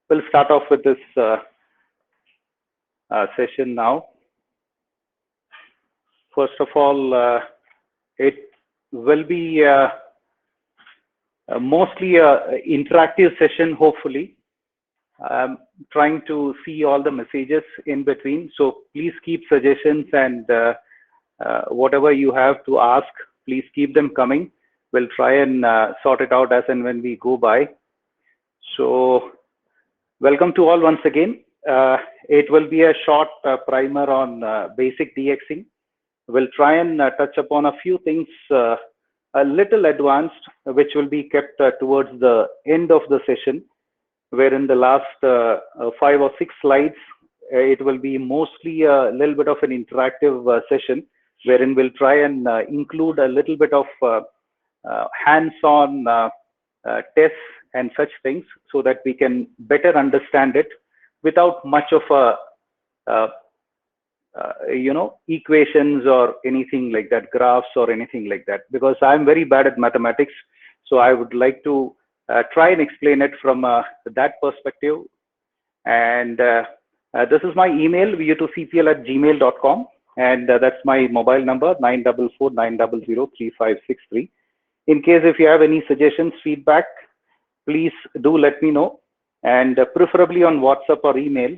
We'll start off with this session now. First of all, it will be mostly an interactive session, hopefully. I'm trying to see all the messages in between. So please keep suggestions and whatever you have to ask, please keep them coming. We'll try and sort it out as and when we go by. So welcome to all once again. It will be a short primer on basic DXing. We'll try and touch upon a few things a little advanced, which will be kept towards the end of the session, where in the last 5 or 6 slides, it will be mostly a little bit of an interactive session, wherein we'll try and include a little bit of hands-on tests and such things so that we can better understand it without much of a equations or anything like that, graphs or anything like that, because I'm very bad at mathematics. So I would like to try and explain it from that perspective. And this is my email, vu2cpl@gmail.com, and that's my mobile number, 944-900-3563. In case if you have any suggestions, feedback, please do let me know, and preferably on WhatsApp or email.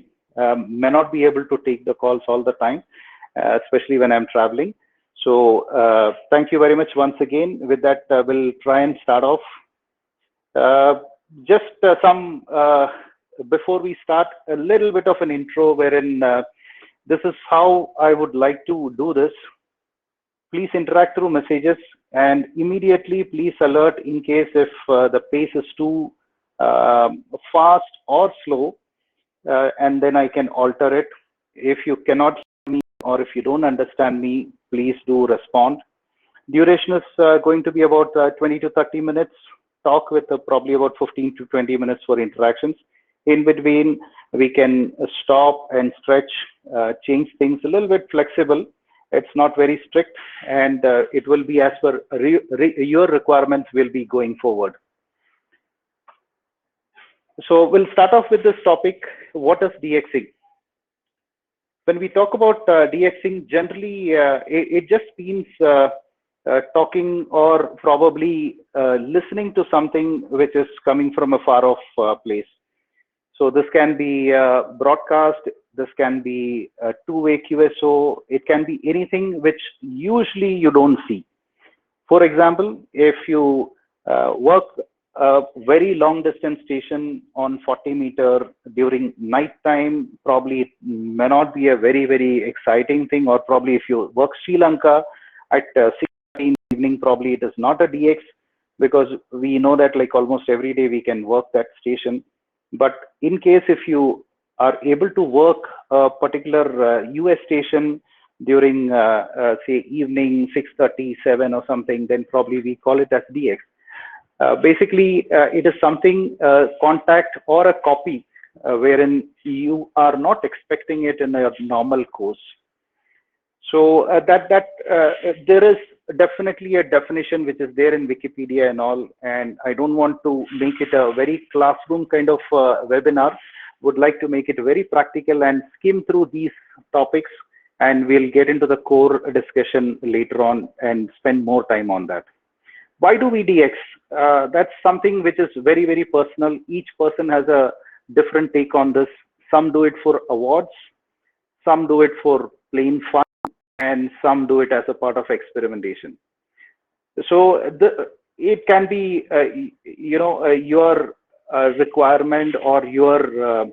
May not be able to take the calls all the time, especially when I'm traveling. So thank you very much once again. With that, we'll try and start off. Just some, before we start, a little bit of an intro wherein this is how I would like to do this. Please interact through messages, and immediately please alert in case if the pace is too fast or slow, and then I can alter it. If you cannot hear me or if you don't understand me, please do respond. Duration is going to be about 20 to 30 minutes. Talk with probably about 15 to 20 minutes for interactions. In between, we can stop and stretch, change things a little bit flexible. It's not very strict, and it will be as per your requirements will be going forward. So we'll start off with this topic. What is DXing? When we talk about DXing, generally it just means talking or probably listening to something which is coming from a far off place. So this can be broadcast, this can be a two-way QSO, it can be anything which usually you don't see. For example, if you work a very long distance station on 40 meter during night time, probably it may not be a very, very exciting thing, or probably if you work Sri Lanka at 6 in the evening, probably it is not a DX, because we know that like almost every day we can work that station. But in case if you are able to work a particular US station during say evening 6:30, 7 or something, then probably we call it as DX. Basically, it is something contact or a copy wherein you are not expecting it in a normal course. So there is definitely a definition which is there in Wikipedia and all, and I don't want to make it a very classroom kind of webinar. Would like to make it very practical and skim through these topics, and we'll get into the core discussion later on and spend more time on that. Why do we DX? That's something which is very, very personal. Each person has a different take on this. Some do it for awards, some do it for plain fun, and some do it as a part of experimentation. So it can be, your requirement or your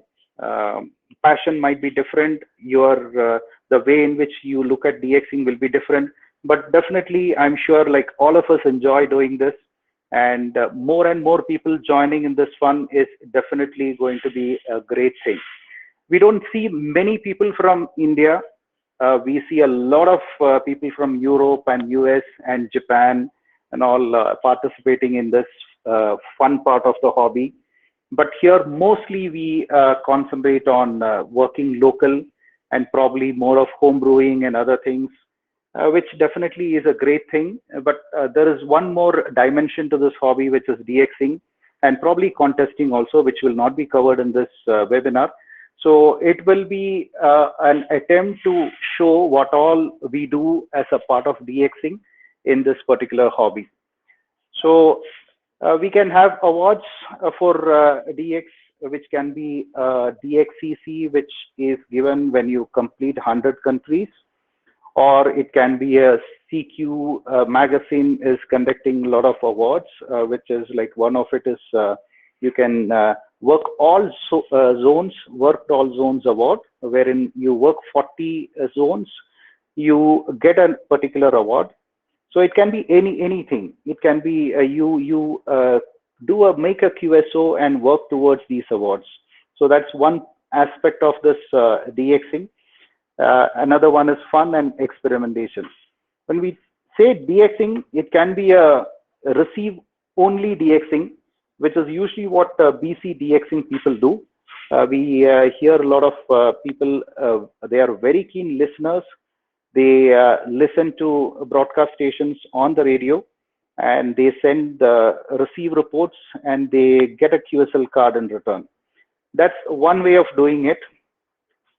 passion might be different. The way in which you look at DXing will be different. But definitely, I'm sure like all of us enjoy doing this, and more people joining in this fun is definitely going to be a great thing. We don't see many people from India. We see a lot of people from Europe and US and Japan and all participating in this fun part of the hobby. But here, mostly we concentrate on working local and probably more of home brewing and other things, which definitely is a great thing. But there is one more dimension to this hobby, which is DXing, and probably contesting also, which will not be covered in this webinar. So it will be an attempt to show what all we do as a part of DXing in this particular hobby. So we can have awards for DX, which can be DXCC, which is given when you complete 100 countries, or it can be a CQ magazine is conducting a lot of awards, which is like one of it is you can worked all zones award, wherein you work 40 zones, you get a particular award. So it can be anything. It can be you make a QSO and work towards these awards. So that's one aspect of this DXing. Another one is fun and experimentation. When we say DXing, it can be a receive only DXing, which is usually what BC DXing people do. We hear a lot of people, they are very keen listeners. They listen to broadcast stations on the radio, and they send receive reports, and they get a QSL card in return. That's one way of doing it.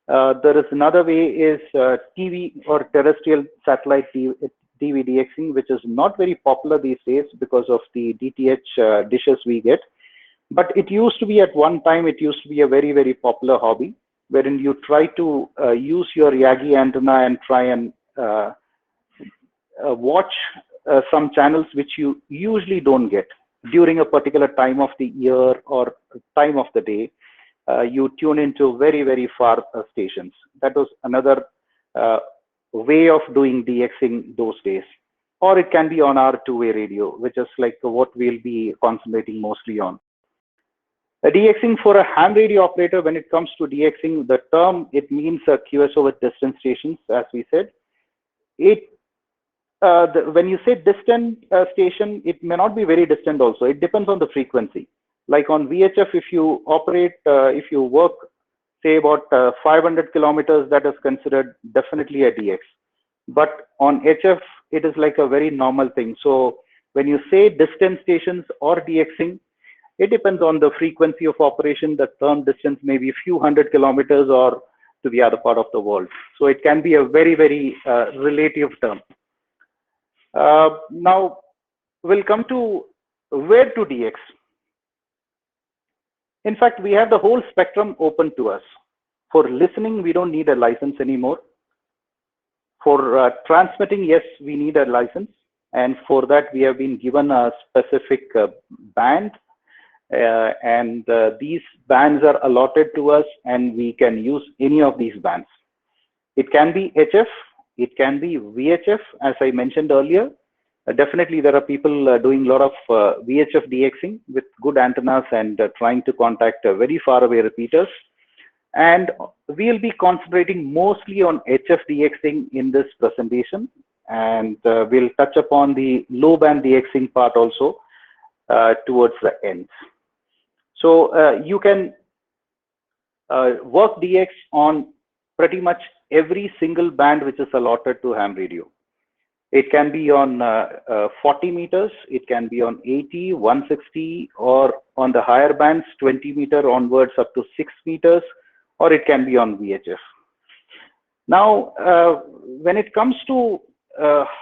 There is another way is TV or terrestrial satellite TV DXing, which is not very popular these days because of the DTH dishes we get. But it used to be at one time, it used to be a very, very popular hobby, wherein you try to use your Yagi antenna and try and watch some channels which you usually don't get during a particular time of the year or time of the day. You tune into very, very far stations. That was another way of doing DXing those days. Or it can be on our two-way radio, which is like what we'll be concentrating mostly on. DXing for a ham radio operator, when it comes to DXing, the term, it means a QSO with distant stations, as we said. When you say distant station, it may not be very distant also. It depends on the frequency. Like on VHF, if you operate, if you work, say about 500 kilometers, that is considered definitely a DX. But on HF, it is like a very normal thing. So when you say distant stations or DXing, it depends on the frequency of operation. The term distance may be a few hundred kilometers or to the other part of the world. So it can be a very, very relative term. Now, we'll come to where to DX. In fact, we have the whole spectrum open to us. For listening, we don't need a license anymore. For transmitting, yes, we need a license. And for that, we have been given a specific band. And these bands are allotted to us, and we can use any of these bands. It can be HF, it can be VHF, as I mentioned earlier. Definitely, there are people doing a lot of VHF DXing with good antennas and trying to contact very far away repeaters. And we'll be concentrating mostly on HF DXing in this presentation. And we'll touch upon the low band DXing part also towards the end. So you can work DX on pretty much every single band which is allotted to ham radio. It can be on 40 meters, it can be on 80, 160, or on the higher bands, 20 meter onwards up to 6 meters, or it can be on VHF. Now, when it comes to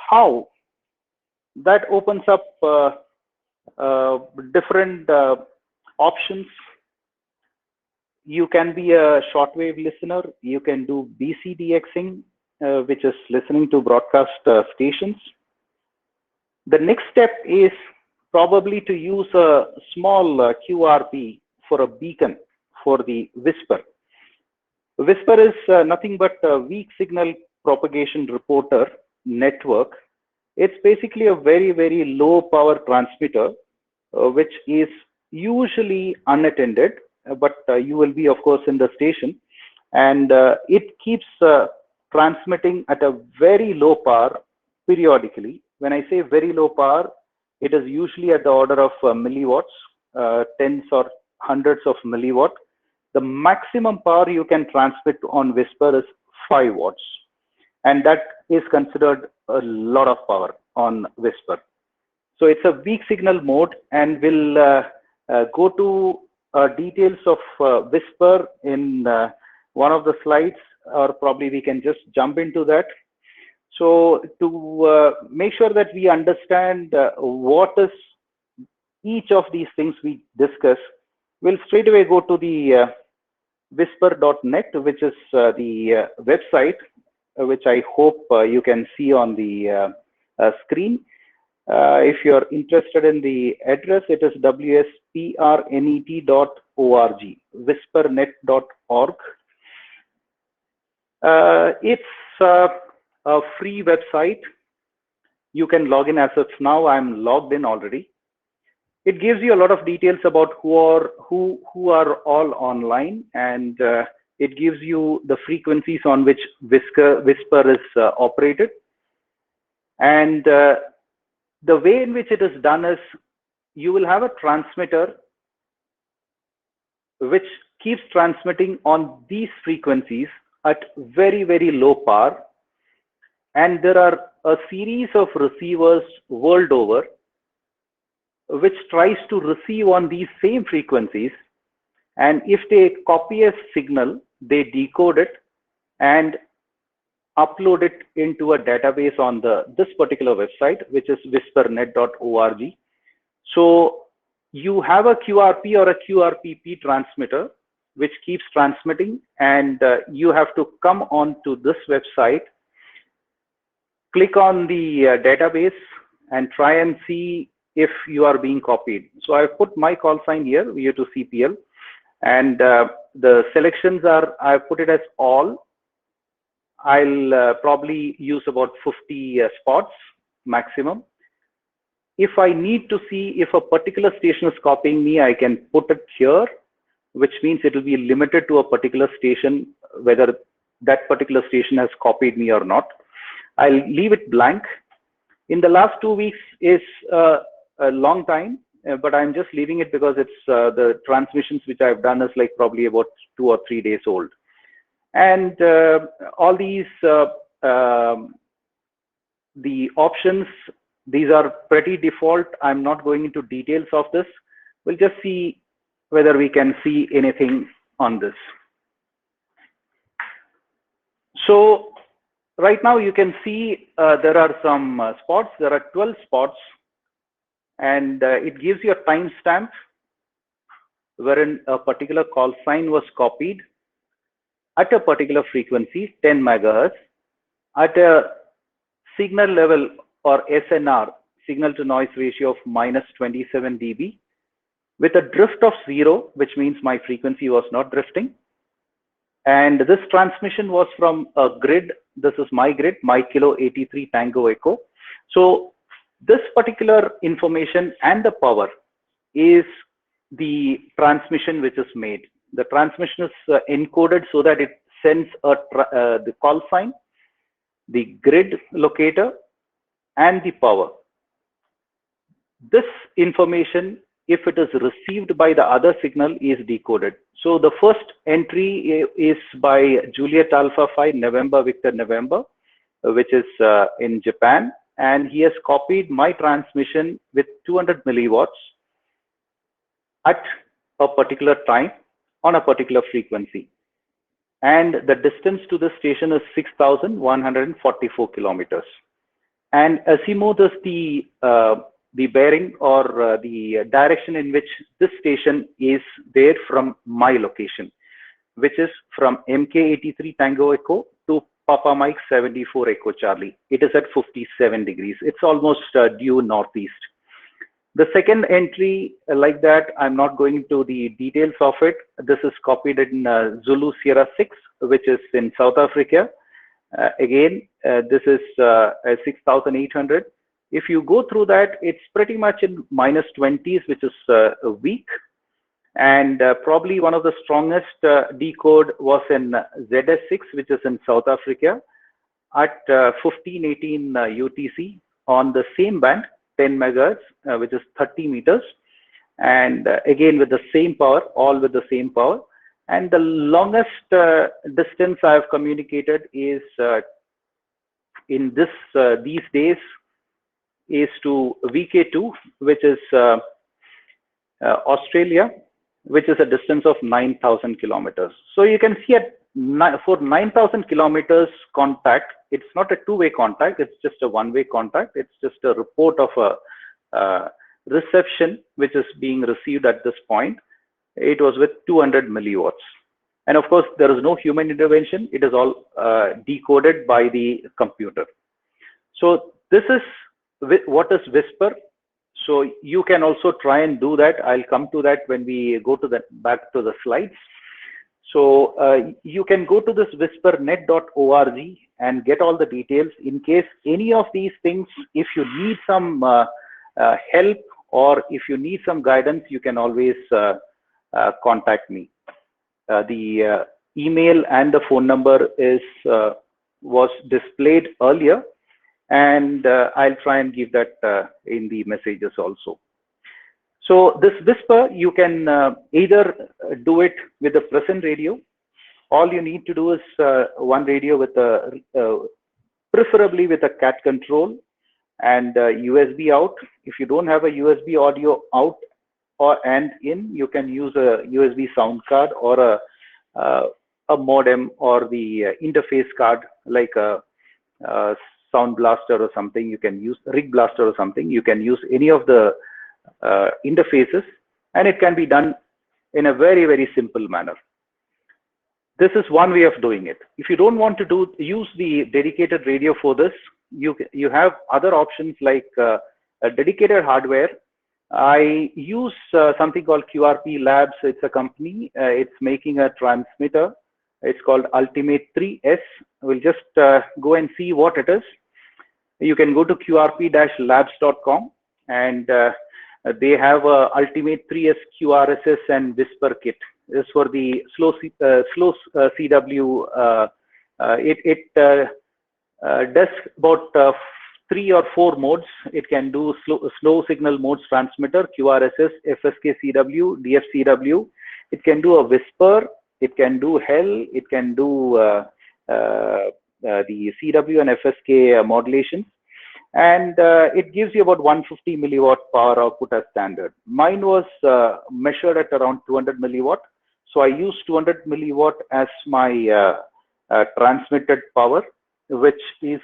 how, that opens up different options. You can be a shortwave listener. You can do BC DXing, which is listening to broadcast stations. The next step is probably to use a small QRP for a beacon for the whisper. Whisper is nothing but a weak signal propagation reporter network. It's basically a very, very low power transmitter, which is usually unattended, but you will be, of course, in the station. And it keeps transmitting at a very low power periodically. When I say very low power, it is usually at the order of milliwatts, tens or hundreds of milliwatt. The maximum power you can transmit on whisper is 5 watts. And that is considered a lot of power on whisper. So it's a weak signal mode and will go to details of Whisper in one of the slides, or probably we can just jump into that. So to make sure that we understand what is each of these things we discuss, we'll straight away go to the whisper.net, which is the website, which I hope you can see on the screen. If you're interested in the address, it is wsprnet.org, whispernet.org. It's a free website. You can log in as of now. I'm logged in already. It gives you a lot of details about who are all online, and it gives you the frequencies on which Whisper is operated. And the way in which it is done is you will have a transmitter which keeps transmitting on these frequencies at very, very low power. And there are a series of receivers world over which tries to receive on these same frequencies. And if they copy a signal, they decode it and upload it into a database on this particular website, which is whispernet.org. So you have a QRP or a QRPP transmitter which keeps transmitting, and you have to come on to this website, click on the database, and try and see if you are being copied. So I've put my call sign here, VO2CPL, and the selections are, I've put it as all. I'll probably use about 50 spots maximum. If I need to see if a particular station is copying me, I can put it here, which means it will be limited to a particular station, whether that particular station has copied me or not. I'll leave it blank. In the last 2 weeks is a long time, but I'm just leaving it because it's the transmissions which I've done is like probably about 2 or 3 days old. And all these, the options, these are pretty default. I'm not going into details of this. We'll just see whether we can see anything on this. So right now you can see there are some spots. There are 12 spots, and it gives you a timestamp wherein a particular call sign was copied at a particular frequency, 10 megahertz, at a signal level or SNR, signal to noise ratio of -27 dB, with a drift of 0, which means my frequency was not drifting. And this transmission was from a grid. This is my grid, my Kilo 83 Tango Echo. So this particular information and the power is the transmission which is made. The transmission is encoded so that it sends the call sign, the grid locator, and the power. This information, if it is received by the other signal, is decoded. So the first entry is by Juliet Alpha 5 November Victor November, which is in Japan, and he has copied my transmission with 200 milliwatts at a particular time on a particular frequency. And the distance to the station is 6,144 kilometers. And azimuth is the bearing or the direction in which this station is there from my location, which is from MK83 Tango Echo to Papa Mike 74 Echo Charlie. It is at 57 degrees. It's almost due northeast. The second entry like that, I'm not going into the details of it. This is copied in Zulu Sierra 6, which is in South Africa. Again, this is 6,800. If you go through that, it's pretty much in -20s, which is weak. And probably one of the strongest decode was in ZS6, which is in South Africa, at 1518 UTC on the same band, 10 megahertz, which is 30 meters. And again, with the same power, all with the same power. And the longest distance I have communicated is in these days is to VK2, which is Australia, which is a distance of 9,000 kilometers. So you can see for 9,000 kilometers contact, it's not a two-way contact, it's just a one-way contact. It's just a report of a reception which is being received at this point. It was with 200 milliwatts. And of course, there is no human intervention. It is all decoded by the computer. So this is what is Whisper. So you can also try and do that. I'll come to that when we go to back to the slides. So you can go to this whispernet.org and get all the details in case any of these things, if you need some help or if you need some guidance, you can always contact me. The email and the phone number was displayed earlier, and I'll try and give that in the messages also. So this Whisper, you can either do it with a present radio. All you need to do is one radio with preferably with a cat control and USB out. If you don't have a USB audio out and in, you can use a USB sound card or a modem or the interface card like a Sound Blaster or something. You can use Rig Blaster or something. You can use any of the interfaces, and it can be done in a very, very simple manner. This is one way of doing it. If you don't want to use the dedicated radio for this, you have other options like a dedicated hardware. I use something called QRP Labs. It's a company. It's making a transmitter. It's called Ultimate 3S. We'll just go and see what it is. You can go to qrp-labs.com and they have a Ultimate 3S QRSS and Whisper kit. This is for the slow CW. It does about 3 or 4 modes. It can do slow signal modes transmitter, QRSS, FSK CW, DFCW. It can do a Whisper. It can do HEL. It can do the CW and FSK modulations. And it gives you about 150 milliwatt power output as standard. Mine was measured at around 200 milliwatt. So I use 200 milliwatt as my transmitted power, which is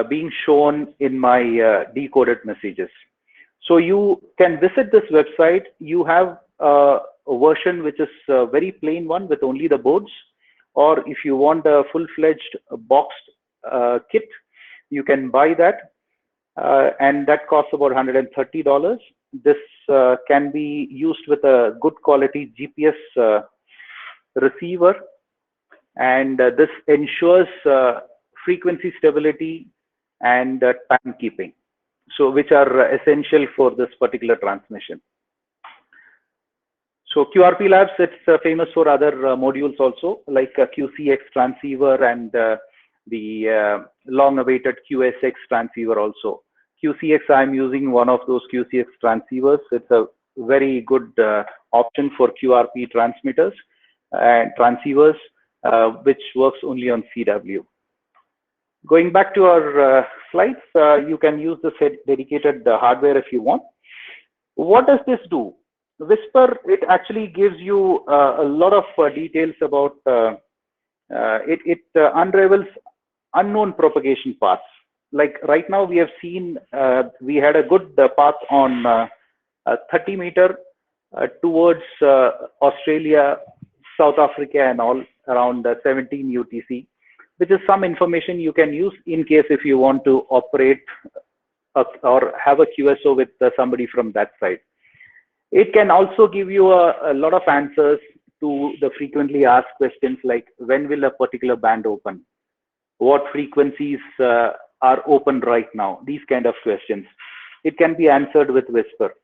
being shown in my decoded messages. So you can visit this website. You have a version which is a very plain one with only the boards, or if you want a full-fledged boxed kit, you can buy that, and that costs about $130. This can be used with a good quality GPS receiver, and this ensures frequency stability and timekeeping, so which are essential for this particular transmission. So QRP Labs, it's famous for other modules also, like a QCX transceiver and the long-awaited QSX transceiver also. QCX, I'm using one of those QCX transceivers. It's a very good option for QRP transmitters and transceivers, which works only on CW. Going back to our slides, you can use this dedicated hardware if you want. What does this do? Whisper, it actually gives you a lot of details about, it unravels unknown propagation paths. Like right now we have seen, we had a good path on 30 meter towards Australia, South Africa and all around 17 UTC, which is some information you can use in case if you want to operate or have a QSO with somebody from that side. It can also give you a lot of answers to the frequently asked questions like when will a particular band open? What frequencies are open right now? These kind of questions. It can be answered with Whisper.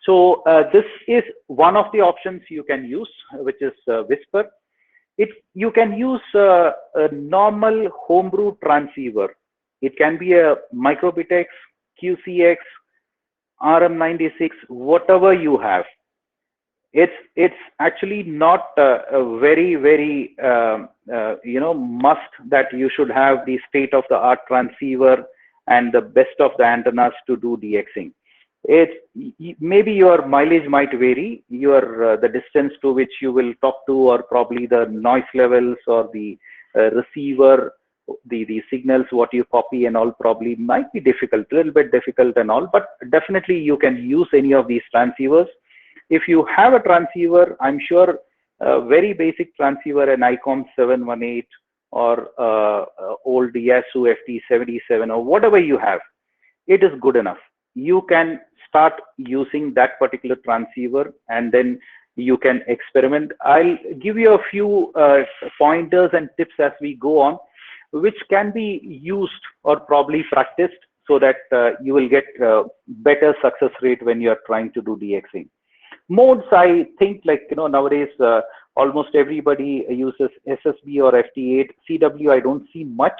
So this is one of the options you can use, which is Whisper. You can use a normal homebrew transceiver. It can be a microbitex, QCX, RM96, whatever you have. It's actually not a very, very must that you should have the state-of-the-art transceiver and the best of the antennas to do DXing. Maybe your mileage might vary, the distance to which you will talk to, or probably the noise levels or the receiver, the signals what you copy and all probably might be difficult, a little bit difficult and all, but definitely you can use any of these transceivers. If you have a transceiver, I'm sure a very basic transceiver, an ICOM 718 or old Yasu FT77 or whatever you have, it is good enough. You can start using that particular transceiver and then you can experiment. I'll give you a few pointers and tips as we go on, which can be used or probably practiced so that you will get better success rate when you are trying to do DXing. Modes, I think, like, nowadays almost everybody uses SSB or FT8. CW, I don't see much,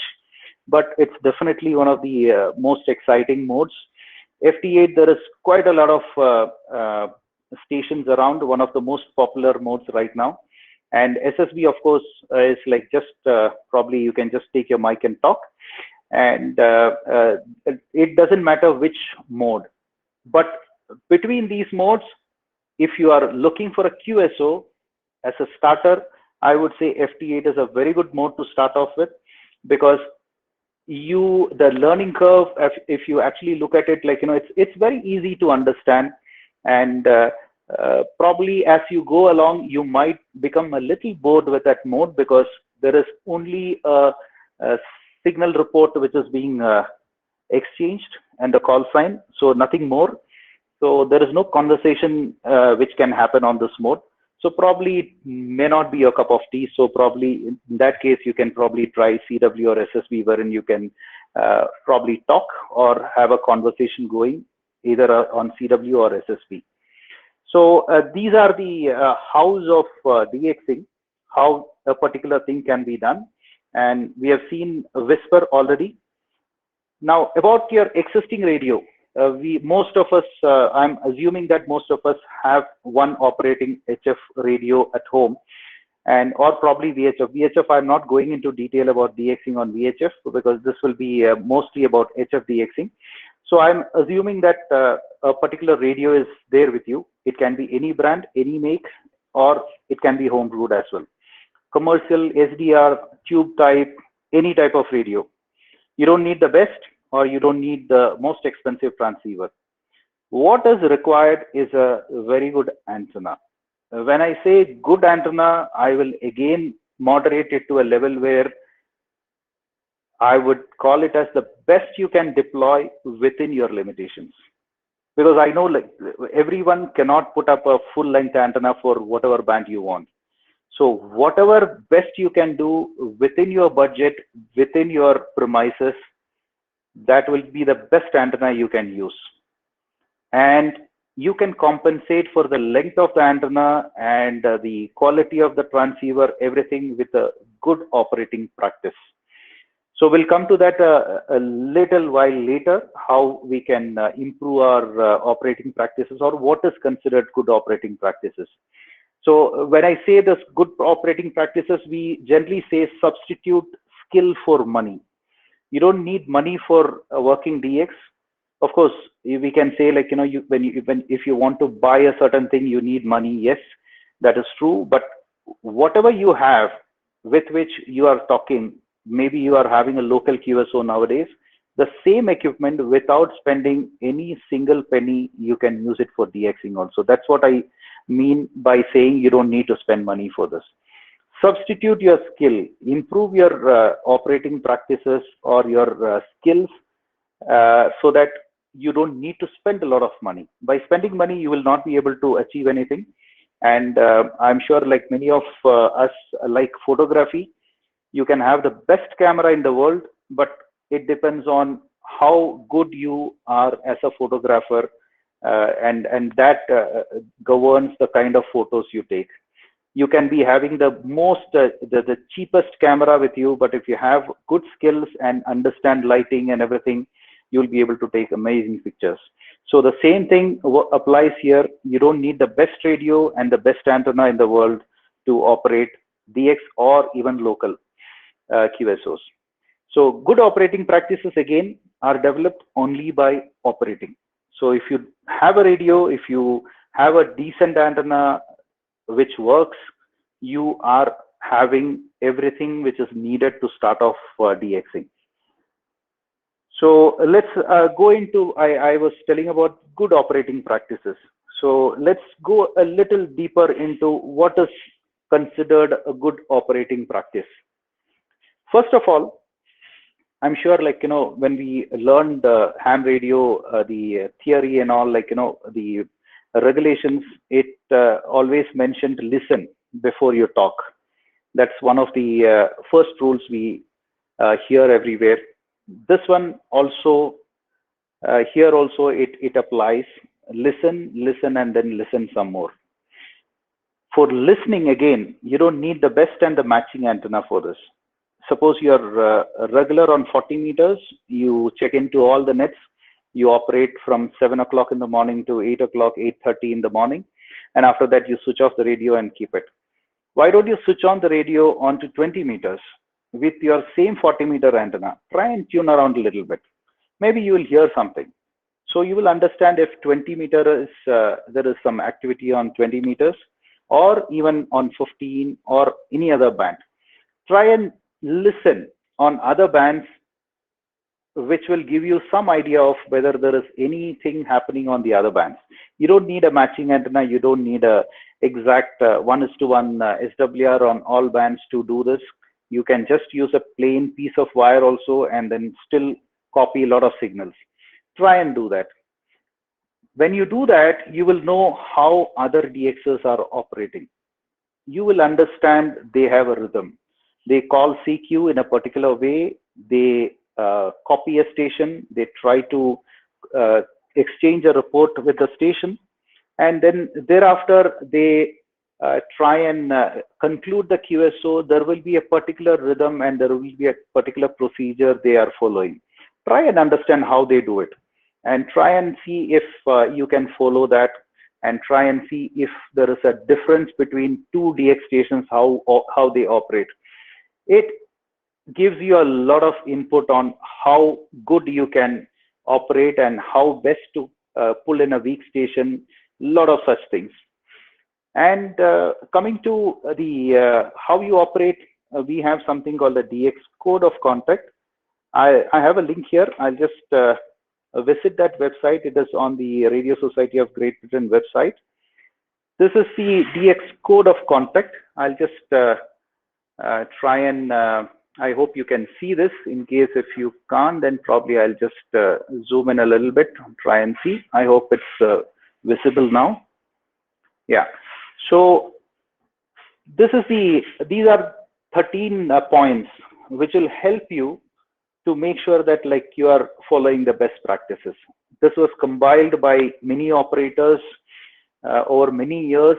but it's definitely one of the most exciting modes. FT8, there is quite a lot of stations around, one of the most popular modes right now. And SSB, of course, is like just probably you can just take your mic and talk. And it doesn't matter which mode. But between these modes, if you are looking for a QSO as a starter, I would say FT8 is a very good mode to start off with, because the learning curve, if you actually look at it, like, it's very easy to understand. And probably as you go along, you might become a little bored with that mode, because there is only a signal report which is being exchanged and a call sign, so nothing more. So there is no conversation which can happen on this mode. So probably it may not be a cup of tea. So probably in that case, you can probably try CW or SSB, wherein you can probably talk or have a conversation going either on CW or SSB. So these are the hows of DXing, how a particular thing can be done. And we have seen Whisper already. Now about your existing radio. Most of us, I'm assuming that most of us have one operating HF radio at home, or probably VHF. VHF, I'm not going into detail about DXing on VHF, because this will be mostly about HF DXing. So I'm assuming that a particular radio is there with you. It can be any brand, any make, or it can be home brewed as well. Commercial, SDR, tube type, any type of radio. You don't need the best, or you don't need the most expensive transceiver. What is required is a very good antenna. When I say good antenna, I will again moderate it to a level where I would call it as the best you can deploy within your limitations. Because I know, like, everyone cannot put up a full length antenna for whatever band you want. So whatever best you can do within your budget, within your premises, that will be the best antenna you can use. And you can compensate for the length of the antenna and the quality of the transceiver, everything with a good operating practice. So we'll come to that a little while later, how we can improve our operating practices, or what is considered good operating practices. So when I say this good operating practices, we generally say substitute skill for money. You don't need money for a working DX. Of course, we can say, like, if you want to buy a certain thing, you need money. Yes, that is true. But whatever you have with which you are talking, maybe you are having a local QSO nowadays, the same equipment, without spending any single penny, you can use it for DXing also. That's what I mean by saying you don't need to spend money for this. Substitute your skill, improve your operating practices or your skills so that you don't need to spend a lot of money. By spending money, you will not be able to achieve anything. And I'm sure, like many of us like photography, you can have the best camera in the world, but it depends on how good you are as a photographer, and that governs the kind of photos you take. You can be having the cheapest camera with you, but if you have good skills and understand lighting and everything, you'll be able to take amazing pictures. So the same thing applies here. You don't need the best radio and the best antenna in the world to operate DX or even local QSOs. So good operating practices, again, are developed only by operating. So if you have a radio, if you have a decent antenna which works, you are having everything which is needed to start off DXing. So let's go into, I was telling about good operating practices. So let's go a little deeper into what is considered a good operating practice. First of all, I'm sure, like, when we learned the ham radio, the theory and all, like, the regulations, it always mentioned listen before you talk. That's one of the first rules we hear everywhere. This one also, here also, it applies. Listen, and then listen some more. For listening, again, you don't need the best and the matching antenna for this. Suppose you're regular on 40 meters, you check into all the nets, you operate from 7 o'clock in the morning to 8 o'clock, 8:30 in the morning, and after that you switch off the radio and keep it. Why don't you switch on the radio onto 20 meters with your same 40-meter antenna? Try and tune around a little bit. Maybe you will hear something. So you will understand if 20 meters, there is some activity on 20 meters, or even on 15 or any other band. Try and listen on other bands, which will give you some idea of whether there is anything happening on the other bands. You don't need a matching antenna. You don't need a exact 1:1 SWR on all bands to do this. You can just use a plain piece of wire also, and then still copy a lot of signals. Try and do that. When you do that, you will know how other DXers are operating. You will understand they have a rhythm. They call CQ in a particular way. They copy a station. They try to exchange a report with the station. And then thereafter, they try and conclude the QSO. There will be a particular rhythm and there will be a particular procedure they are following. Try and understand how they do it. And try and see if you can follow that, and try and see if there is a difference between two DX stations, how they operate. It gives you a lot of input on how good you can operate and how best to pull in a weak station, a lot of such things. And coming to the how you operate, we have something called the DX code of contact. I have a link here. I'll just visit that website. It is on the Radio Society of Great Britain website. This is the DX code of contact. I'll just try and I hope you can see this. In case if you can't, then probably I'll just zoom in a little bit, try and see. I hope it's visible now. Yeah. So this is these are 13 points which will help you to make sure that, like, you are following the best practices. This was compiled by many operators over many years,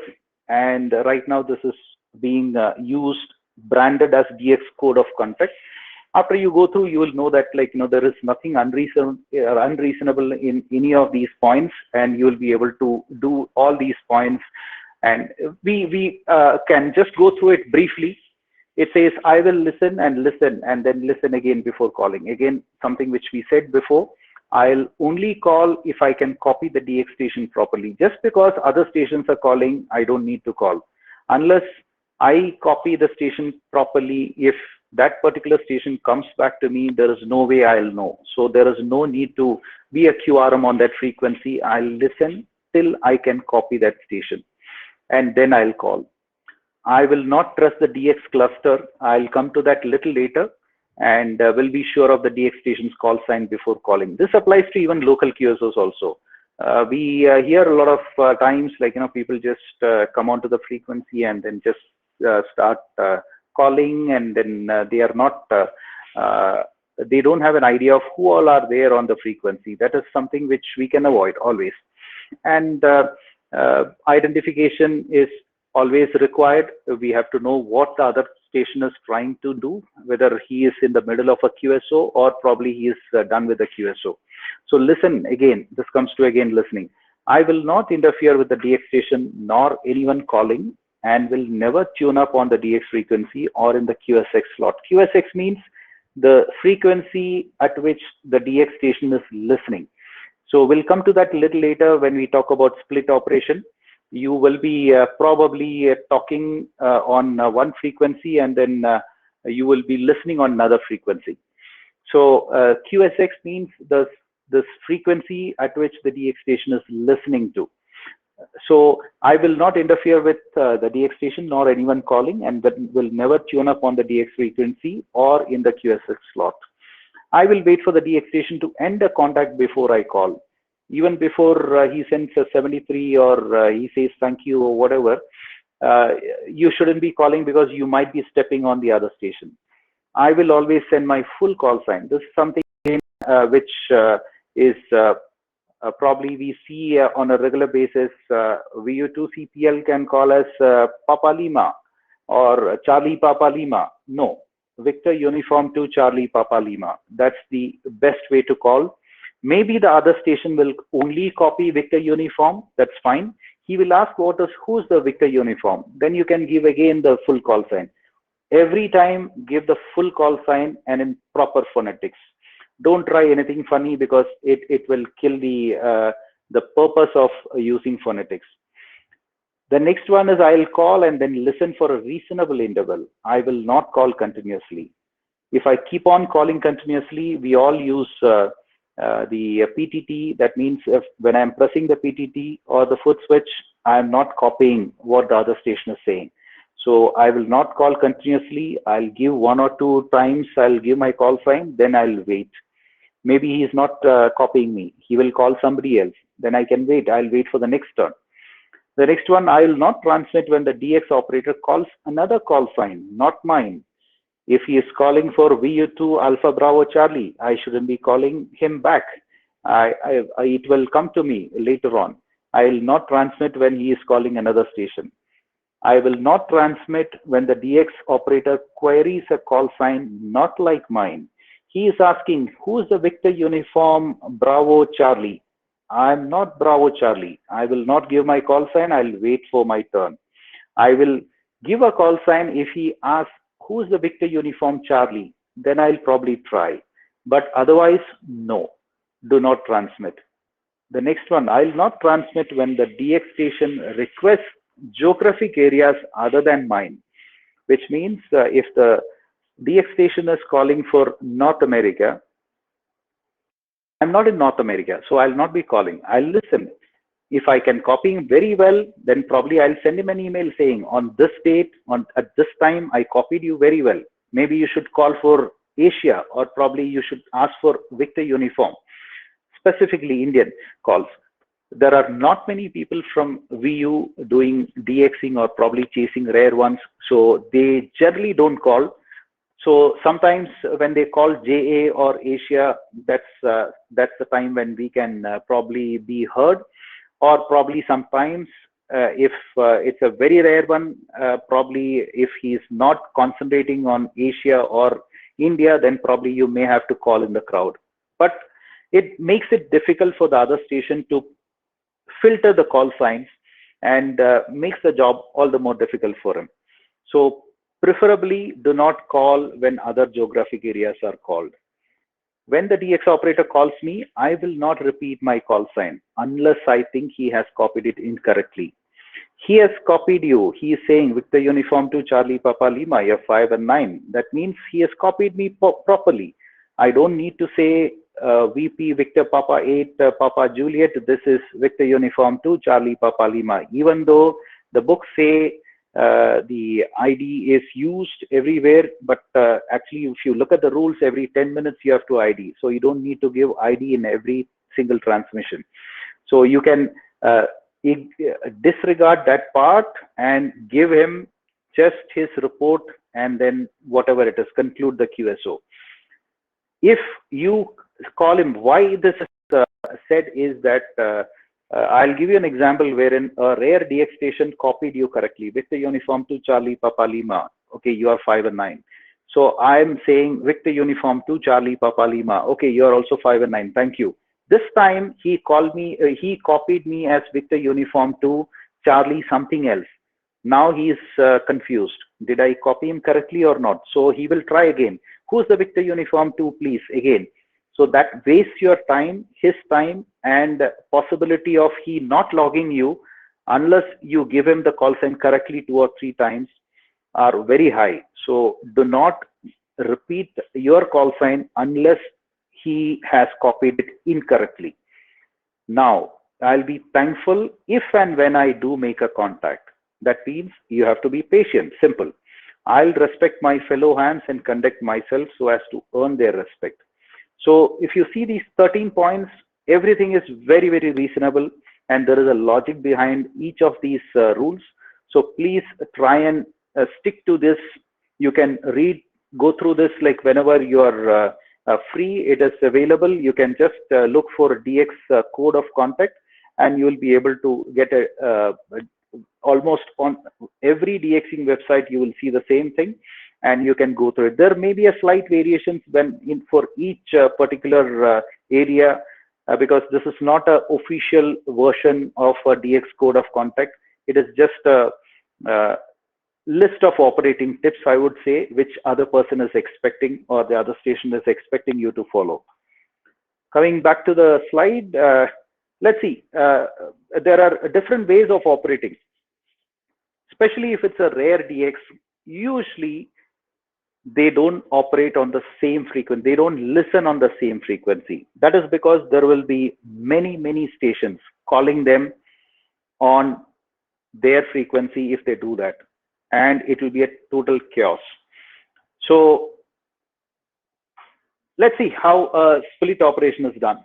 and right now this is being used, branded as DX code of contact. After you go through, you will know that, like, there is nothing unreasonable in any of these points, and you will be able to do all these points. And we can just go through it briefly. It says, I will listen and then listen again before calling. Again, something which we said before. I'll only call if I can copy the DX station properly. Just because other stations are calling, I don't need to call. Unless I copy the station properly, if that particular station comes back to me, there is no way I'll know. So there is no need to be a QRM on that frequency. I'll listen till I can copy that station, and then I'll call. I will not trust the DX cluster. I'll come to that little later, and will be sure of the DX station's call sign before calling. This applies to even local QSOs also. We hear a lot of times, like, people just come onto the frequency and then just start calling, and then they are not, they don't have an idea of who all are there on the frequency. That is something which we can avoid always. And identification is always required. We have to know what the other station is trying to do, whether he is in the middle of a QSO or probably he is done with the QSO. So listen again. This comes to again listening. I will not interfere with the DX station nor anyone calling, and will never tune up on the DX frequency or in the QSX slot. QSX means the frequency at which the DX station is listening. So we'll come to that a little later when we talk about split operation. You will be probably talking on one frequency, and then you will be listening on another frequency. So QSX means this frequency at which the DX station is listening to. So I will not interfere with the DX station nor anyone calling, and will never tune up on the DX frequency or in the QSX slot. I will wait for the DX station to end a contact before I call. Even before he sends a 73 or he says thank you or whatever, you shouldn't be calling because you might be stepping on the other station. I will always send my full call sign. This is something which is probably we see on a regular basis. VU2CPL can call us Papa Lima or Charlie Papa Lima. No, Victor Uniform 2 Charlie Papa Lima. That's the best way to call. Maybe the other station will only copy Victor Uniform. That's fine. He will ask who's the Victor Uniform. Then you can give again the full call sign. Every time give the full call sign and in proper phonetics. Don't try anything funny because it will kill the purpose of using phonetics. The next one is I'll call and then listen for a reasonable interval. I will not call continuously. If I keep on calling continuously, we all use the PTT. That means when I'm pressing the PTT or the foot switch, I'm not copying what the other station is saying. So I will not call continuously. I'll give 1 or 2 times. I'll give my call sign. Then I'll wait. Maybe he's not copying me. He will call somebody else. Then I can wait. I'll wait for the next turn. The next one, I will not transmit when the DX operator calls another call sign, not mine. If he is calling for VU2 Alpha Bravo Charlie, I shouldn't be calling him back. It will come to me later on. I will not transmit when he is calling another station. I will not transmit when the DX operator queries a call sign not like mine. He is asking, who's the Victor Uniform Bravo Charlie? I'm not Bravo Charlie. I will not give my call sign. I'll wait for my turn. I will give a call sign if he asks, who's the Victor Uniform Charlie? Then I'll probably try. But otherwise, no. Do not transmit. The next one, I'll not transmit when the DX station requests geographic areas other than mine, which means if the DX station is calling for North America, I'm not in North America, so I'll not be calling. I'll listen. If I can copy him very well, then probably I'll send him an email saying, on this date, at this time, I copied you very well. Maybe you should call for Asia, or probably you should ask for Victor Uniform, specifically Indian calls. There are not many people from VU doing DXing or probably chasing rare ones, so they generally don't call. So sometimes when they call JA or Asia, that's the time when we can probably be heard, or probably sometimes if it's a very rare one, probably if he's not concentrating on Asia or India, then probably you may have to call in the crowd. But it makes it difficult for the other station to filter the call signs and makes the job all the more difficult for him. So preferably do not call when other geographic areas are called. When the DX operator calls me, I will not repeat my call sign unless I think he has copied it incorrectly. He has copied you. He is saying Victor Uniform 2 Charlie Papa Lima, you're 5 and 9. That means he has copied me properly. I don't need to say VP Victor Papa 8 Papa Juliet. This is Victor Uniform 2 Charlie Papa Lima. Even though the books say the ID is used everywhere, but actually if you look at the rules, every 10 minutes you have to ID. So you don't need to give ID in every single transmission. So you can disregard that part and give him just his report, and then whatever it is, conclude the QSO. If you call him, why this is said is that I'll give you an example wherein a rare DX station copied you correctly. Victor Uniform 2 Charlie Papa Lima. Okay, you are 5 and 9. So I'm saying Victor Uniform 2 Charlie Papa Lima. Okay, you are also 5 and 9. Thank you. This time he called me, he copied me as Victor Uniform 2 Charlie something else. Now he is confused. Did I copy him correctly or not? So he will try again. Who's the Victor Uniform 2, please? Again. So that wastes your time, his time, and possibility of he not logging you unless you give him the call sign correctly 2 or 3 times are very high. So do not repeat your call sign unless he has copied it incorrectly. Now, I'll be thankful if and when I do make a contact. That means you have to be patient, simple. I'll respect my fellow hands and conduct myself so as to earn their respect. So if you see these 13 points, everything is very, very reasonable, and there is a logic behind each of these rules. So please try and stick to this. You can go through this like whenever you are free. It is available. You can just look for DX code of contact, and you will be able to get almost on every DXing website. You will see the same thing, and you can go through it. There may be a slight variations for each particular area, because this is not an official version of a DX code of contact. It is just a list of operating tips, I would say, which other person is expecting or the other station is expecting you to follow. Coming back to the slide, let's see. There are different ways of operating, especially if it's a rare DX. Usually, they don't operate on the same frequency. They don't listen on the same frequency. That is because there will be many, many stations calling them on their frequency if they do that. And it will be a total chaos. So let's see how a split operation is done.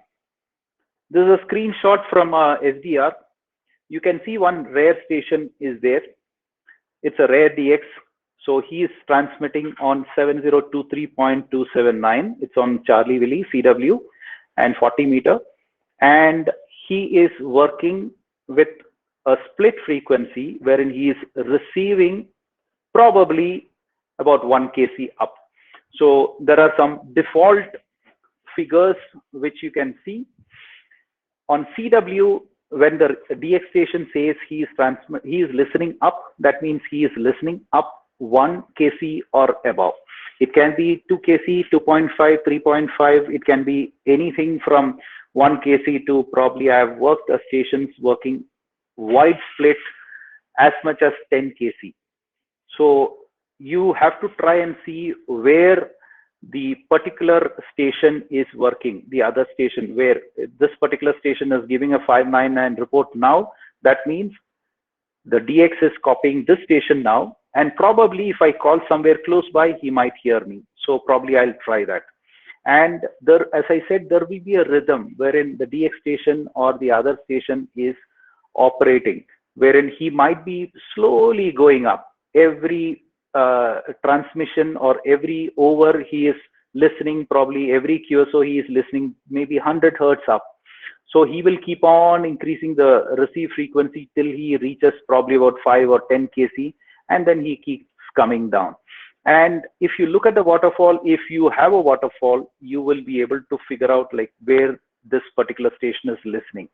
This is a screenshot from SDR. You can see one rare station is there. It's a rare DX. So he is transmitting on 7023.279. It's on Charlie Willie, CW, and 40 meter. And he is working with a split frequency wherein he is receiving probably about 1 kc up. So there are some default figures which you can see. On CW, when the DX station says he is listening up, that means he is listening up 1 kc or above. It can be 2 kc, 2.5, 3.5. It can be anything from 1 kc to probably I have worked stations working wide split as much as 10 kc. So you have to try and see where the particular station is working, the other station, where this particular station is giving a 599 report now. That means the DX is copying this station now, and probably if I call somewhere close by, he might hear me. So probably I'll try that. And there, as I said, there will be a rhythm wherein the DX station or the other station is operating, wherein he might be slowly going up. Every transmission or every over he is listening, probably every QSO he is listening maybe 100 hertz up. So he will keep on increasing the receive frequency till he reaches probably about 5 or 10 kc, and then he keeps coming down. And if you look at the waterfall, if you have a waterfall, you will be able to figure out like where this particular station is listening.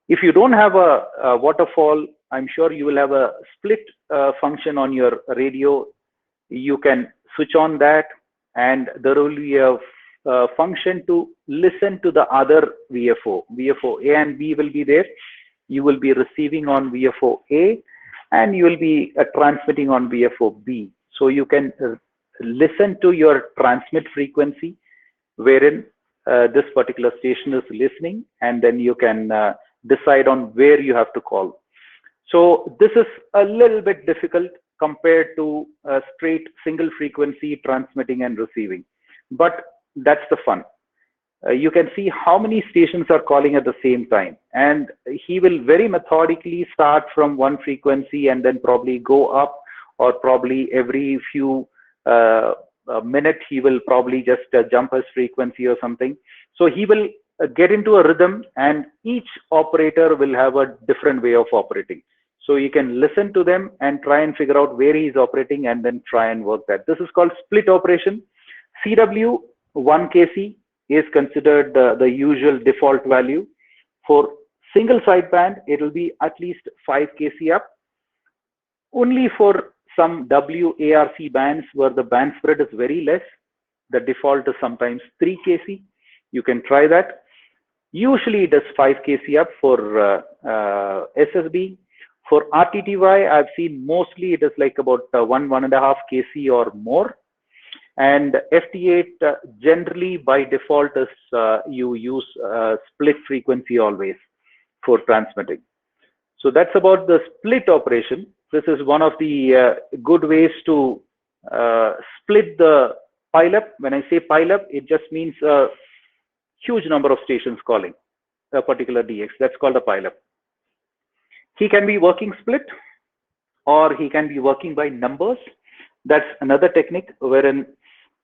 If you don't have a waterfall, I'm sure you will have a split function on your radio. You can switch on that, and there will be a function to listen to the other VFO. VFO A and B will be there. You will be receiving on VFO A, and you will be transmitting on VFO B. So you can listen to your transmit frequency wherein this particular station is listening, and then you can decide on where you have to call. So this is a little bit difficult compared to a straight single frequency transmitting and receiving, but that's the fun. You can see how many stations are calling at the same time, and he will very methodically start from one frequency and then probably go up, or probably every few minutes he will probably just jump his frequency or something. So he will get into a rhythm, and each operator will have a different way of operating. So you can listen to them and try and figure out where he is operating and then try and work that. This is called split operation. CW 1 kc is considered the usual default value. For single sideband, it will be at least 5 kc up. Only for some WARC bands where the band spread is very less, the default is sometimes 3 kc. You can try that. Usually it is 5 kc up for SSB. For RTTY, I've seen mostly it is like about 1.5 kc or more. And FT8 generally by default is you use split frequency always for transmitting. So that's about the split operation. This is one of the good ways to split the pileup. When I say pileup, it just means a huge number of stations calling a particular DX. That's called a pileup. He can be working split, or he can be working by numbers. That's another technique wherein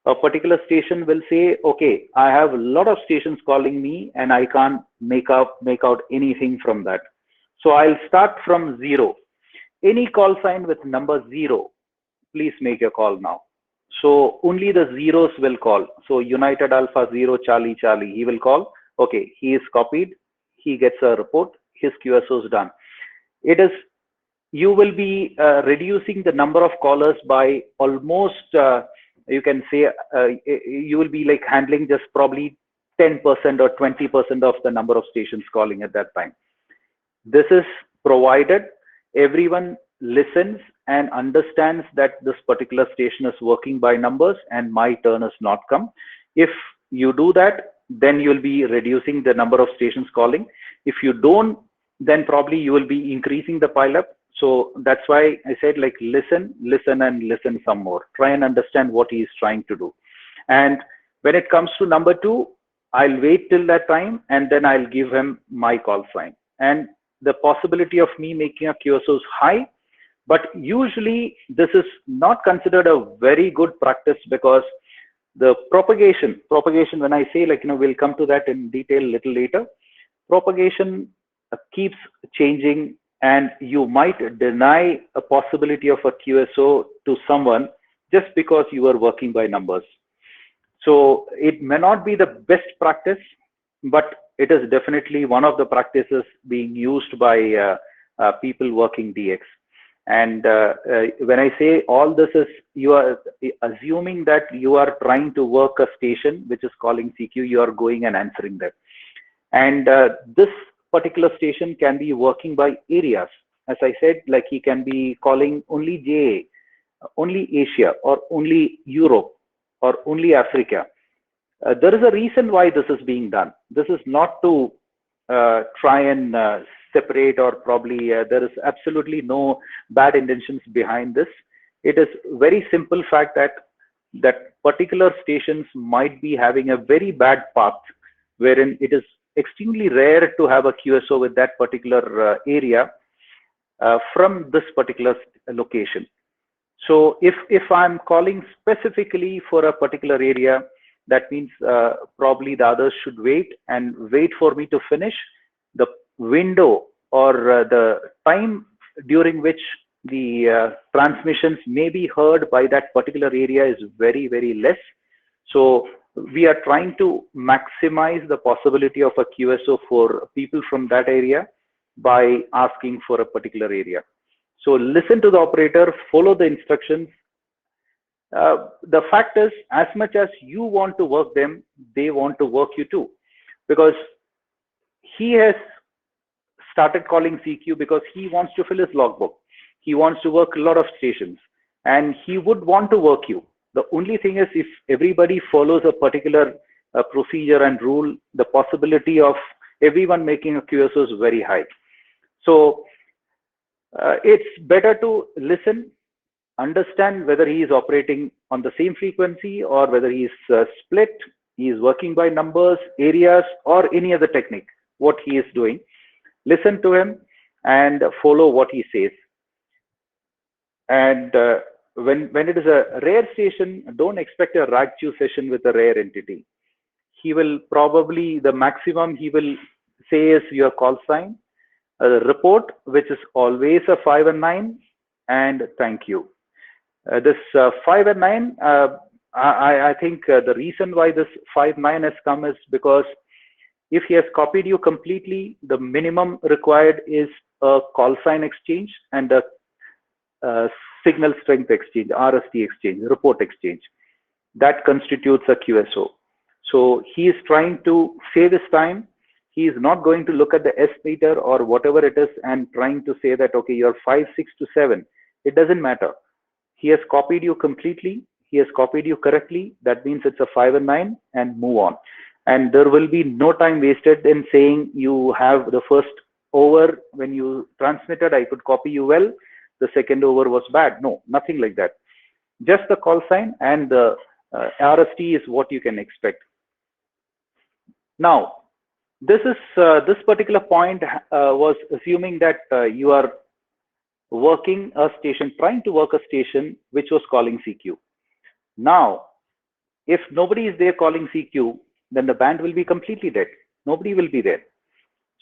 a particular station will say, okay, I have a lot of stations calling me and I can't make out anything from that. So I'll start from 0. Any call sign with number 0, please make a call now. So only the zeros will call. So United Alpha 0 Charlie Charlie, he will call. Okay, he is copied. He gets a report. His QSO is done. It is, you will be reducing the number of callers by almost, you can say, you will be like handling just probably 10% or 20% of the number of stations calling at that time. This is provided everyone listens and understands that this particular station is working by numbers and my turn is not come. If you do that, then you'll be reducing the number of stations calling. If you don't, then probably you will be increasing the pileup. So that's why I said, like, listen, and listen some more. Try and understand what he is trying to do. And when it comes to number 2, I'll wait till that time and then I'll give him my call sign. And the possibility of me making a QSO is high, but usually this is not considered a very good practice, because the propagation, when I say, like, we'll come to that in detail a little later, propagation keeps changing, and you might deny a possibility of a QSO to someone just because you are working by numbers. So it may not be the best practice, but it is definitely one of the practices being used by people working DX. And when I say all this is, you are assuming that you are trying to work a station which is calling CQ, you are going and answering them. And this particular station can be working by areas. As I said, like, he can be calling only JA, only Asia, or only Europe, or only Africa. There is a reason why this is being done. This is not to try and separate, or probably there is absolutely no bad intentions behind this. It is very simple fact that particular stations might be having a very bad path, wherein it is extremely rare to have a QSO with that particular area from this particular location. So if I'm calling specifically for a particular area, that means probably the others should wait for me to finish. The window or the time during which the transmissions may be heard by that particular area is very, very less. So we are trying to maximize the possibility of a QSO for people from that area by asking for a particular area. So listen to the operator, follow the instructions. The fact is, as much as you want to work them, they want to work you too, because he has started calling CQ because he wants to fill his logbook. He wants to work a lot of stations and he would want to work you. The only thing is, if everybody follows a particular procedure and rule, the possibility of everyone making a QSO is very high. So it's better to listen, understand whether he is operating on the same frequency or whether he is split, he is working by numbers, areas, or any other technique, what he is doing. Listen to him and follow what he says. And when it is a rare station, don't expect a RAG2 session with a rare entity. He will probably, the maximum he will say is your call sign, a report, which is always a 5 and 9, and thank you. This 5 and 9, I think the reason why this 5-9 has come is because if he has copied you completely, the minimum required is a call sign exchange and a signal strength exchange, RST exchange, report exchange. That constitutes a QSO. So he is trying to save his time. He is not going to look at the S meter or whatever it is and trying to say that, okay, you're 5, 6 to 7. It doesn't matter. He has copied you completely. He has copied you correctly. That means it's a 5 and 9 and move on. And there will be no time wasted in saying you have the first over when you transmitted, I could copy you well. The second over was bad. No, nothing like that. Just the call sign and the RST is what you can expect. Now, this particular point was assuming that you are working a station, trying to work a station which was calling CQ. Now, if nobody is there calling CQ, then the band will be completely dead. Nobody will be there.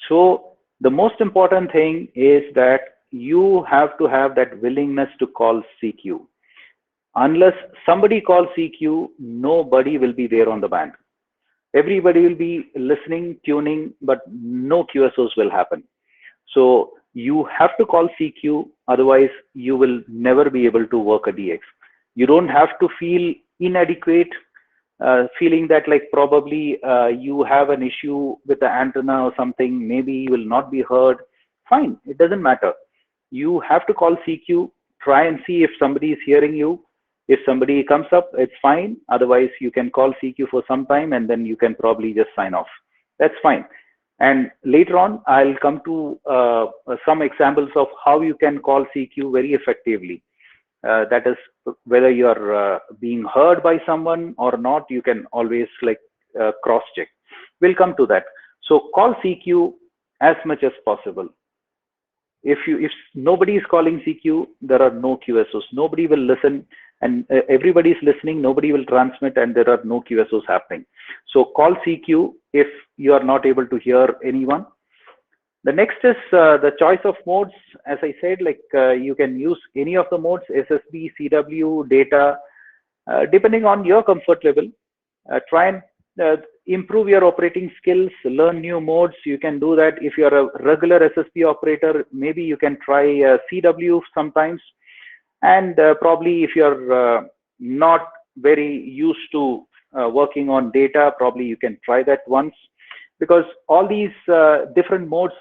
So the most important thing is that you have to have that willingness to call CQ. Unless somebody calls CQ, nobody will be there on the band. Everybody will be listening, tuning, but no QSOs will happen. So you have to call CQ, otherwise you will never be able to work a DX. You don't have to feel inadequate, feeling that like probably you have an issue with the antenna or something, maybe you will not be heard. Fine, it doesn't matter. You have to call CQ, try and see if somebody is hearing you. If somebody comes up, it's fine. Otherwise, you can call CQ for some time and then you can probably just sign off. That's fine. And later on, I'll come to some examples of how you can call CQ very effectively. That is, whether you're being heard by someone or not, you can always like cross check. We'll come to that. So call CQ as much as possible. If nobody is calling CQ, there are no QSOs. Nobody will listen, and everybody is listening. Nobody will transmit, and there are no QSOs happening. So call CQ if you are not able to hear anyone. The next is the choice of modes. As I said, like you can use any of the modes: SSB, CW, data, depending on your comfort level. Try and improve your operating skills, learn new modes. You can do that. If you're a regular SSP operator, maybe you can try CW sometimes. And probably if you're not very used to working on data, probably you can try that once. Because all these different modes,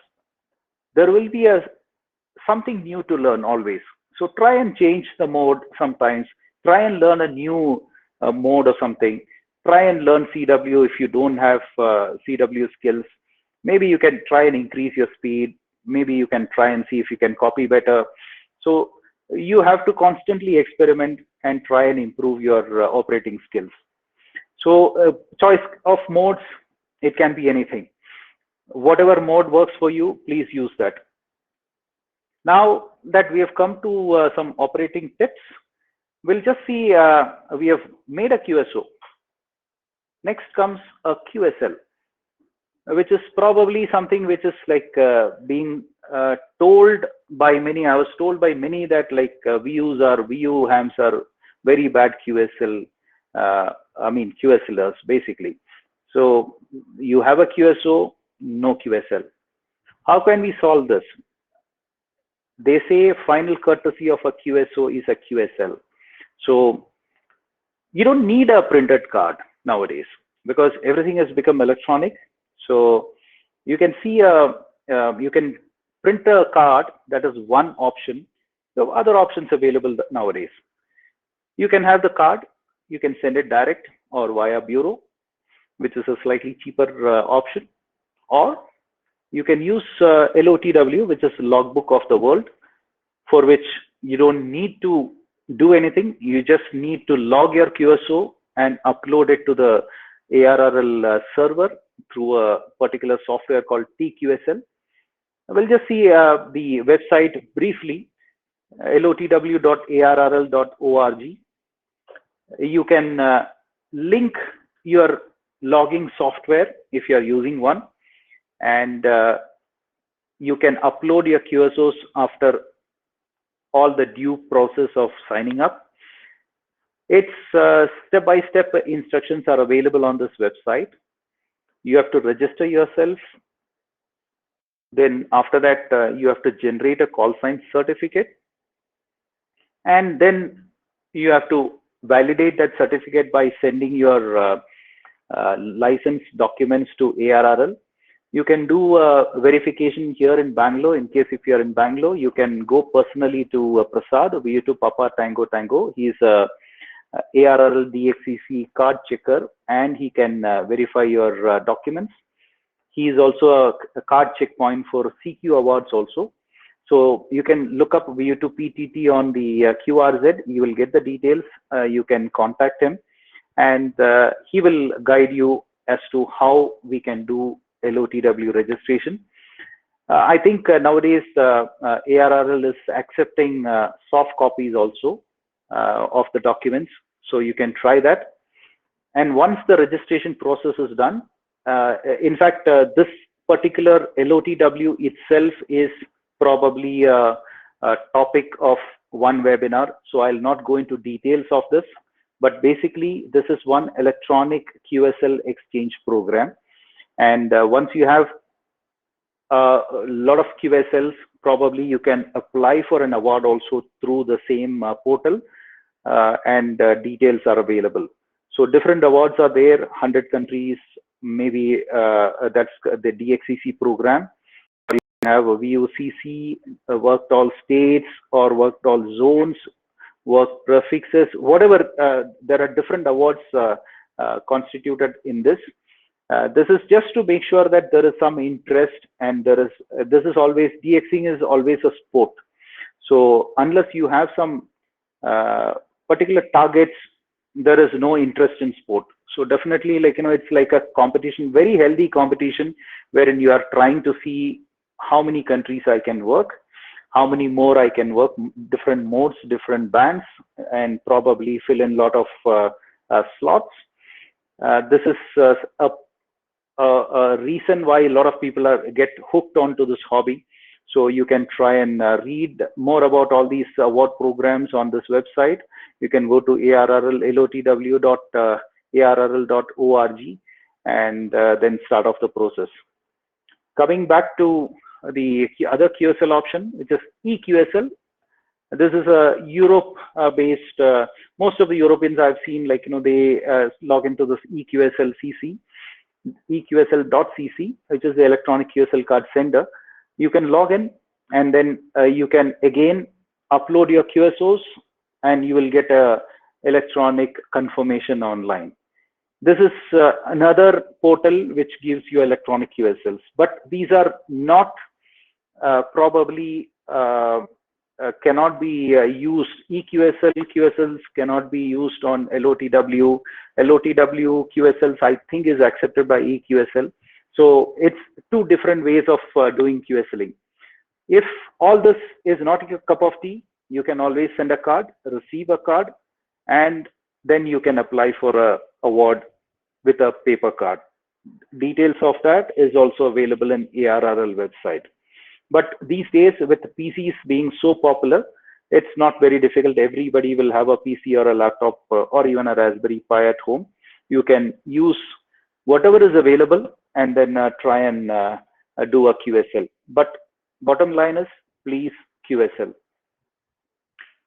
there will be something new to learn always. So try and change the mode sometimes. Try and learn a new mode or something. Try and learn CW if you don't have CW skills. Maybe you can try and increase your speed. Maybe you can try and see if you can copy better. So you have to constantly experiment and try and improve your operating skills. So choice of modes, it can be anything. Whatever mode works for you, please use that. Now that we have come to some operating tips, we'll just see we have made a QSO. Next comes a QSL, which is probably something which is like being told by many. I was told by many that like VU hams are very bad QSL. QSLers basically. So you have a QSO, no QSL. How can we solve this? They say final courtesy of a QSO is a QSL. So you don't need a printed card nowadays because everything has become electronic. So you can see you can print a card. That is one option. There are other options available nowadays. You can have the card. You can send it direct or via bureau, which is a slightly cheaper option. Or you can use LOTW, which is Logbook of the World, for which you don't need to do anything. You just need to log your QSO and upload it to the ARRL server through a particular software called TQSL. We'll just see the website briefly, lotw.arrl.org. You can link your logging software if you are using one, and you can upload your QSOs after all the due process of signing up. Its step-by-step instructions are available on this website. You have to register yourself. Then after that, you have to generate a call sign certificate. And then you have to validate that certificate by sending your license documents to ARRL. You can do verification here in Bangalore. In case if you're in Bangalore, you can go personally to Prasad, VU to Papa Tango Tango. He's a ARRL DXCC card checker, and he can verify your documents. He is also a card checkpoint for CQ awards also. So you can look up VU2 PTT on the QRZ. You will get the details. You can contact him, and he will guide you as to how we can do LOTW registration. I think nowadays ARRL is accepting soft copies also of the documents, so you can try that. And once the registration process is done, in fact, this particular LOTW itself is probably a topic of one webinar, so I'll not go into details of this, but basically this is one electronic QSL exchange program. And once you have a lot of QSLs, probably you can apply for an award also through the same portal, and details are available. So different awards are there, 100 countries, maybe that's the DXCC program. You can have a VOCC, worked all states or worked all zones, work prefixes, whatever. There are different awards constituted in this. This is just to make sure that there is some interest, and this is always, DXing is always a sport. So unless you have some particular targets, there is no interest in sport. So definitely, it's like a competition, very healthy competition, wherein you are trying to see how many countries I can work, how many more I can work, different modes, different bands, and probably fill in a lot of slots. This is a reason why a lot of people get hooked onto this hobby. So you can try and read more about all these award programs on this website. You can go to lotw.arrl.org and then start off the process. Coming back to the other QSL option, which is eQSL. This is a Europe-based. Most of the Europeans I've seen, they log into this eQSL.cc, which is the electronic QSL card sender. You can log in, and then you can again upload your QSOs, and you will get a electronic confirmation online. This is another portal which gives you electronic QSLs, but these are not probably cannot be used. QSLs cannot be used on LOTW. LOTW QSLs, I think, is accepted by eQSL. So it's two different ways of doing QSLing. If all this is not your cup of tea, you can always send a card, receive a card, and then you can apply for a award with a paper card. Details of that is also available in ARRL website. But these days, with PCs being so popular, it's not very difficult. Everybody will have a PC or a laptop or even a Raspberry Pi at home. You can use whatever is available and then try and do a QSL. But bottom line is, please QSL.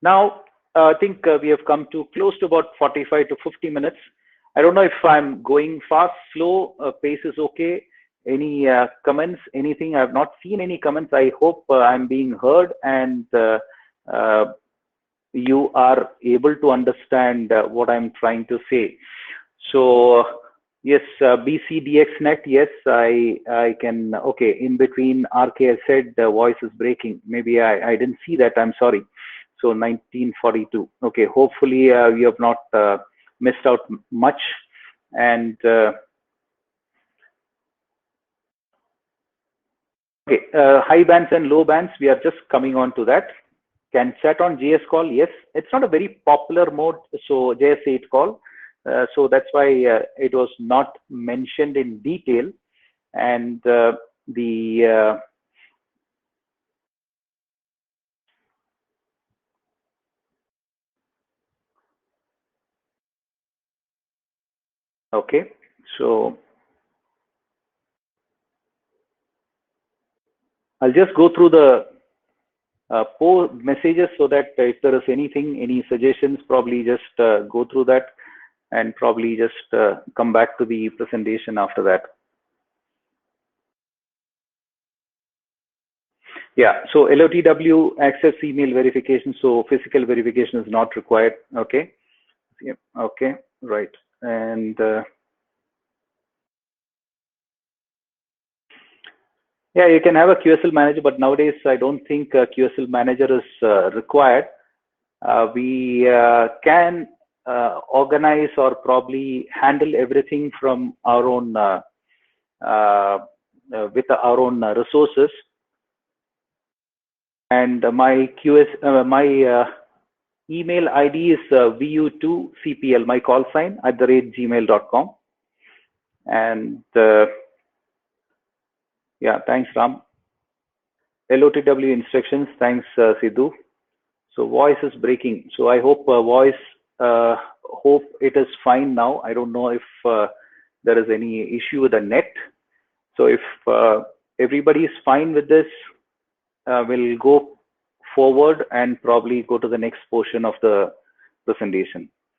Now, I think we have come to close to about 45 to 50 minutes. I don't know if I'm going fast, slow, pace is okay. Any comments, anything? I have not seen any comments. I hope I'm being heard and you are able to understand what I'm trying to say. So yes, BCDXnet, yes, I can. Okay, in between RK has said the voice is breaking. Maybe I didn't see that. I'm sorry. So 1942. Okay, hopefully we have not missed out much. And okay, high bands and low bands, we are just coming on to that. Can chat on JS call? Yes, it's not a very popular mode, so JS8 call. So that's why it was not mentioned in detail. And okay, so I'll just go through the messages so that if there is anything, any suggestions, probably just go through that. and probably just come back to the presentation after that. Yeah, so LOTW accepts email verification, so physical verification is not required. Okay. Yeah. Okay. Right. And yeah, you can have a QSL manager, but nowadays I don't think a QSL manager is required. We can organize or probably handle everything from our own with our own resources. And my email ID is vu2cpl, my call sign @gmail.com. And yeah, thanks, Ram. LOTW instructions, thanks, Sidhu. So voice is breaking. So I hope hope it is fine now. I don't know if there is any issue with the net. So if everybody is fine with this, we'll go forward and probably go to the next portion of the presentation.